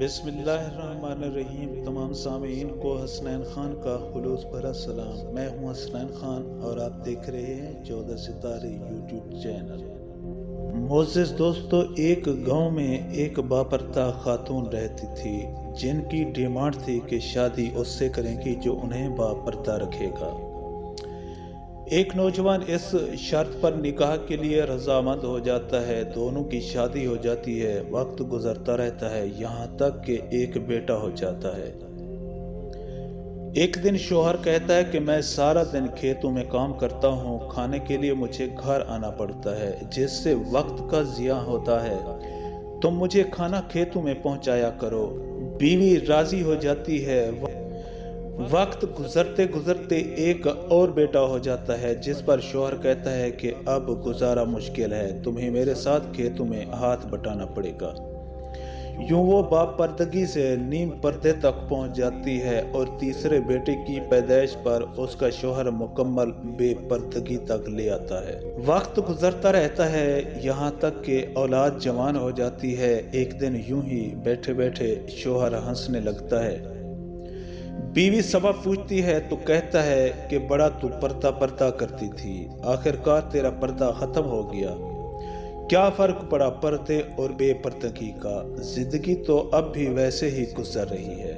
बिस्मिल्लाहिर्रहमानिर्रहीम। तमाम सामीन को हसनैन खान का खुलूस भरा सलाम। मैं हूं हसनैन खान और आप देख रहे हैं 14 सितारे यूट्यूब चैनल। मोअज़्ज़िज़ दोस्तों, एक गांव में एक बापर्दा खातून रहती थी जिनकी डिमांड थी कि शादी उससे करेंगी जो उन्हें बापर्दा रखेगा। एक नौजवान इस शर्त पर निकाह के लिए रजामंद हो जाता है। दोनों की शादी हो जाती है। वक्त गुजरता रहता है, यहाँ तक कि एक बेटा हो जाता है। एक दिन शौहर कहता है कि मैं सारा दिन खेतों में काम करता हूँ, खाने के लिए मुझे घर आना पड़ता है जिससे वक्त का ज़िया होता है। तुम मुझे खाना खेतों में पहुँचाया करो। बीवी राजी हो जाती है। वक्त गुजरते गुजरते एक और बेटा हो जाता है जिस पर शौहर कहता है कि अब गुजारा मुश्किल है, तुम्हें मेरे साथ खेतों में हाथ बटाना पड़ेगा। यूं वो बापर्दगी से नीम पर्दे तक पहुंच जाती है और तीसरे बेटे की पैदाइश पर उसका शौहर मुकम्मल बेपर्दगी तक ले आता है। वक्त गुजरता रहता है, यहाँ तक कि औलाद जवान हो जाती है। एक दिन यूं ही बैठे बैठे शौहर हंसने लगता है। बीवी सबब पूछती है तो कहता है कि बड़ा तू पर्दा करती थी, आखिरकार तेरा पर्दा खत्म हो गया। क्या फर्क पड़ा पर्दे और बेपर्दगी का, जिंदगी तो अब भी वैसे ही गुजर रही है।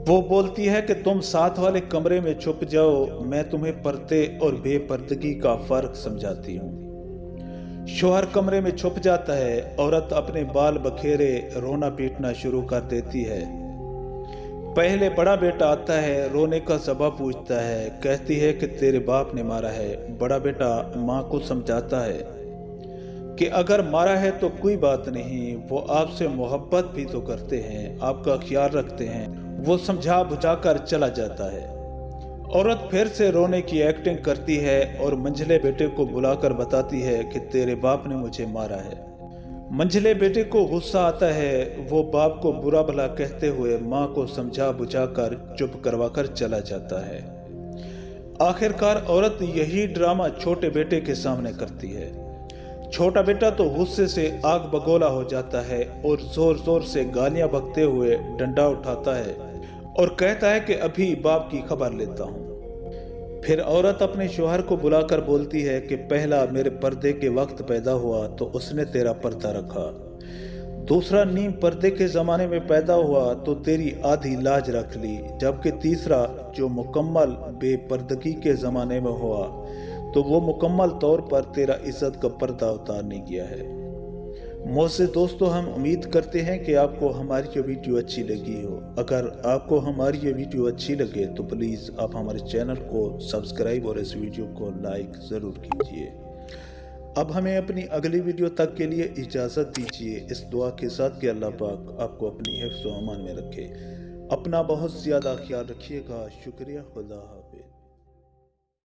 वो बोलती है कि तुम साथ वाले कमरे में छुप जाओ, मैं तुम्हें पर्दे और बेपर्दगी का फर्क समझाती हूँ। शौहर कमरे में छुप जाता है। औरत अपने बाल बखेरे रोना पीटना शुरू कर देती है। पहले बड़ा बेटा आता है, रोने का सबब पूछता है। कहती है कि तेरे बाप ने मारा है। बड़ा बेटा माँ को समझाता है कि अगर मारा है तो कोई बात नहीं, वो आपसे मोहब्बत भी तो करते हैं, आपका ख्याल रखते हैं। वो समझा बुझाकर चला जाता है। औरत फिर से रोने की एक्टिंग करती है और मंझले बेटे को बुलाकर बताती है कि तेरे बाप ने मुझे मारा है। मंझले बेटे को गुस्सा आता है। वो बाप को बुरा भला कहते हुए माँ को समझा बुझाकर चुप करवाकर चला जाता है। आखिरकार औरत यही ड्रामा छोटे बेटे के सामने करती है। छोटा बेटा तो गुस्से से आग बगोला हो जाता है और जोर जोर से गालियां बकते हुए डंडा उठाता है और कहता है कि अभी बाप की खबर लेता हूँ। फिर औरत अपने शौहर को बुलाकर बोलती है कि पहला मेरे पर्दे के वक्त पैदा हुआ तो उसने तेरा पर्दा रखा, दूसरा नीम पर्दे के ज़माने में पैदा हुआ तो तेरी आधी लाज रख ली, जबकि तीसरा जो मुकम्मल बेपर्दगी के ज़माने में हुआ तो वो मुकम्मल तौर पर तेरा इज्जत का पर्दा उतारने गया है। मुझसे दोस्तों, हम उम्मीद करते हैं कि आपको हमारी ये वीडियो अच्छी लगी हो। अगर आपको हमारी ये वीडियो अच्छी लगे तो प्लीज़ आप हमारे चैनल को सब्सक्राइब और इस वीडियो को लाइक ज़रूर कीजिए। अब हमें अपनी अगली वीडियो तक के लिए इजाज़त दीजिए, इस दुआ के साथ कि अल्लाह पाक आपको अपनी हिफ्ज़ व अमान में रखे। अपना बहुत ज़्यादा ख्याल रखिएगा। शुक्रिया। खुदा हाफ़िज़।